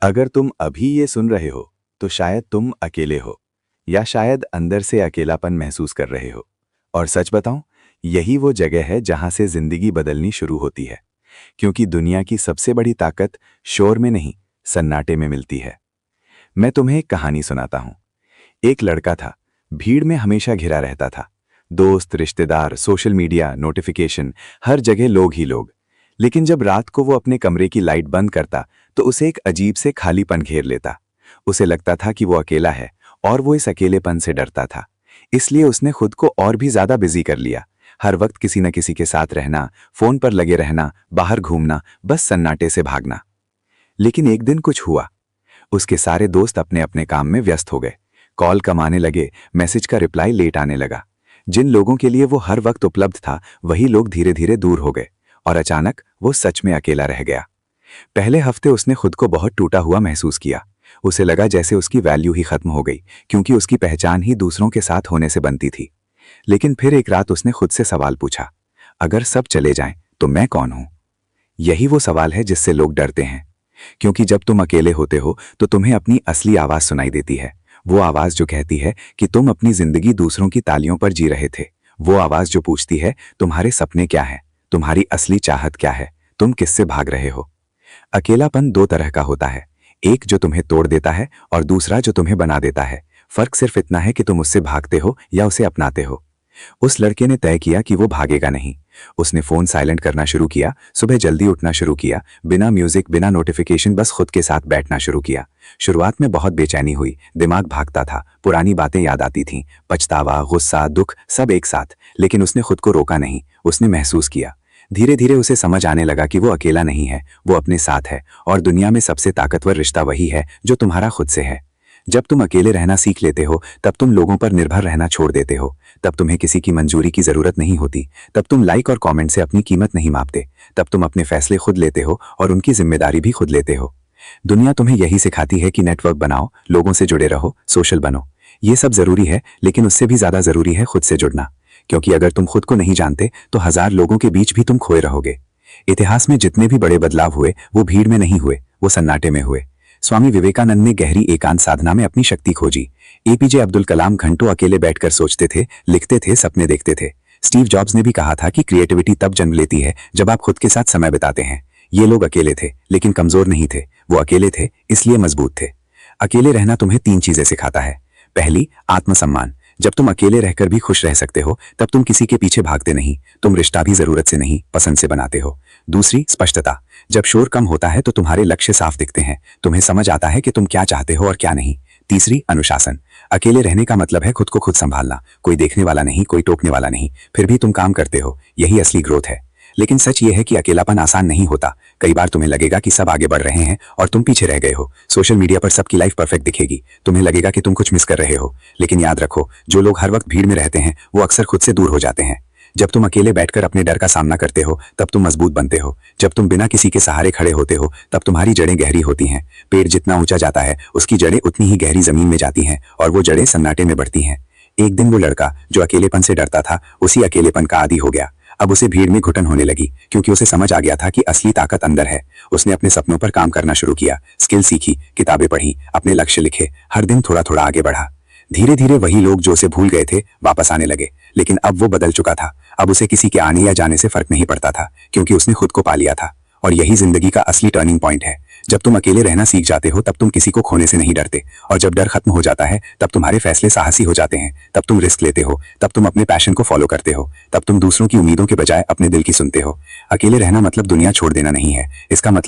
अगर तुम अभी ये सुन रहे हो तो शायद तुम अकेले हो या शायद अंदर से अकेलापन महसूस कर रहे हो। और सच बताऊं, यही वो जगह है जहां से जिंदगी बदलनी शुरू होती है। क्योंकि दुनिया की सबसे बड़ी ताकत शोर में नहीं, सन्नाटे में मिलती है। मैं तुम्हें एक कहानी सुनाता हूं। एक लड़का था, भीड़ में हमेशा घिरा रहता था। दोस्त, रिश्तेदार, सोशल मीडिया, नोटिफिकेशन, हर जगह लोग ही लोग। लेकिन जब रात को वो अपने कमरे की लाइट बंद करता तो उसे एक अजीब से खालीपन घेर लेता। उसे लगता था कि वो अकेला है और वो इस अकेलेपन से डरता था। इसलिए उसने खुद को और भी ज्यादा बिजी कर लिया। हर वक्त किसी न किसी के साथ रहना, फोन पर लगे रहना, बाहर घूमना, बस सन्नाटे से भागना। लेकिन एक दिन कुछ हुआ। उसके सारे दोस्त अपने अपने काम में व्यस्त हो गए। कॉल कम आने लगे, मैसेज का रिप्लाई लेट आने लगा। जिन लोगों के लिए वो हर वक्त उपलब्ध था, वही लोग धीरे धीरे दूर हो गए और अचानक वो सच में अकेला रह गया। पहले हफ्ते उसने खुद को बहुत टूटा हुआ महसूस किया। उसे लगा जैसे उसकी वैल्यू ही खत्म हो गई, क्योंकि उसकी पहचान ही दूसरों के साथ होने से बनती थी। लेकिन फिर एक रात उसने खुद से सवाल पूछा, अगर सब चले जाएं तो मैं कौन हूं? यही वो सवाल है जिससे लोग डरते हैं। क्योंकि जब तुम अकेले होते हो तो तुम्हें अपनी असली आवाज सुनाई देती है। वो आवाज जो कहती है कि तुम अपनी जिंदगी दूसरों की तालियों पर जी रहे थे। वो आवाज जो पूछती है, तुम्हारे सपने क्या हैं? तुम्हारी असली चाहत क्या है? तुम किससे भाग रहे हो? अकेलापन दो तरह का होता है, एक जो तुम्हें तोड़ देता है और दूसरा जो तुम्हें बना देता है। फर्क सिर्फ इतना है कि तुम उससे भागते हो या उसे अपनाते हो। उस लड़के ने तय किया कि वो भागेगा नहीं। उसने फोन साइलेंट करना शुरू किया, सुबह जल्दी उठना शुरू किया, बिना म्यूजिक, बिना नोटिफिकेशन, बस खुद के साथ बैठना शुरू किया। शुरुआत में बहुत बेचैनी हुई, दिमाग भागता था, पुरानी बातें याद आती थीं, पछतावा, गुस्सा, दुख, सब एक साथ। लेकिन उसने खुद को रोका नहीं, उसने महसूस किया। धीरे धीरे उसे समझ आने लगा कि वो अकेला नहीं है, वो अपने साथ है। और दुनिया में सबसे ताकतवर रिश्ता वही है जो तुम्हारा खुद से है। जब तुम अकेले रहना सीख लेते हो, तब तुम लोगों पर निर्भर रहना छोड़ देते हो। तब तुम्हें किसी की मंजूरी की जरूरत नहीं होती। तब तुम लाइक और कमेंट से अपनी कीमत नहीं मापते। तब तुम अपने फैसले खुद लेते हो और उनकी जिम्मेदारी भी खुद लेते हो। दुनिया तुम्हें यही सिखाती है कि नेटवर्क बनाओ, लोगों से जुड़े रहो, सोशल बनो। ये सब जरूरी है, लेकिन उससे भी ज्यादा जरूरी है खुद से जुड़ना। क्योंकि अगर तुम खुद को नहीं जानते तो हजार लोगों के बीच भी तुम खोए रहोगे। इतिहास में जितने भी बड़े बदलाव हुए वो भीड़ में नहीं हुए, वो सन्नाटे में हुए। स्वामी विवेकानंद ने गहरी एकांत साधना में अपनी शक्ति खोजी। एपीजे अब्दुल कलाम घंटों अकेले बैठकर सोचते थे, लिखते थे, सपने देखते थे। स्टीव जॉब्स ने भी कहा था कि क्रिएटिविटी तब जन्म लेती है जब आप खुद के साथ समय बिताते हैं। ये लोग अकेले थे, लेकिन कमजोर नहीं थे। वो अकेले थे, इसलिए मजबूत थे। अकेले रहना तुम्हें तीन चीजें सिखाता है। पहली, आत्मसम्मान। जब तुम अकेले रहकर भी खुश रह सकते हो, तब तुम किसी के पीछे भागते नहीं। तुम रिश्ता भी जरूरत से नहीं, पसंद से बनाते हो। दूसरी, स्पष्टता। जब शोर कम होता है तो तुम्हारे लक्ष्य साफ दिखते हैं। तुम्हें समझ आता है कि तुम क्या चाहते हो और क्या नहीं। तीसरी, अनुशासन। अकेले रहने का मतलब है खुद को खुद संभालना। कोई देखने वाला नहीं, कोई टोकने वाला नहीं, फिर भी तुम काम करते हो। यही असली ग्रोथ है। लेकिन सच ये है कि अकेलापन आसान नहीं होता। कई बार तुम्हें लगेगा कि सब आगे बढ़ रहे हैं और तुम पीछे रह गए हो। सोशल मीडिया पर सबकी लाइफ परफेक्ट दिखेगी, तुम्हें लगेगा कि तुम कुछ मिस कर रहे हो। लेकिन याद रखो, जो लोग हर वक्त भीड़ में रहते हैं वो अक्सर खुद से दूर हो जाते हैं। जब तुम अकेले बैठकर अपने डर का सामना करते हो, तब तुम मजबूत बनते हो। जब तुम बिना किसी के सहारे खड़े होते हो, तब तुम्हारी जड़ें गहरी होती हैं। पेड़ जितना ऊंचा जाता है, उसकी जड़ें उतनी ही गहरी जमीन में जाती हैं और वो जड़ें सन्नाटे में बढ़ती हैं। एक दिन वो लड़का जो अकेलेपन से डरता था, उसी अकेलेपन का आदी हो गया। अब उसे भीड़ में घुटन होने लगी, क्योंकि उसे समझ आ गया था कि असली ताकत अंदर है। उसने अपने सपनों पर काम करना शुरू किया, स्किल सीखी, किताबें पढ़ी, अपने लक्ष्य लिखे, हर दिन थोड़ा थोड़ा आगे बढ़ा। धीरे धीरे वही लोग जो उसे भूल गए थे वापस आने लगे। लेकिन अब वो बदल चुका था। अब उसे किसी के आने या जाने से फर्क नहीं पड़ता था, क्योंकि उसने खुद को पा लिया था। और यही जिंदगी का असली टर्निंग पॉइंट है। जब तुम अकेले रहना सीख जाते हो, तब तुम किसी को खोने से नहीं डरते। और जब डर खत्म हो जाता है, तब तुम्हारे फैसले साहसी हो जाते हैं। तब तुम रिस्क लेते हो, तब तुम अपने पैशन को फॉलो करते हो, तब तुम दूसरों की उम्मीदों के बजाय अपने दिल की सुनते हो। अकेले रहना मतलब दुनिया छोड़ देना नहीं है। इसका मतलब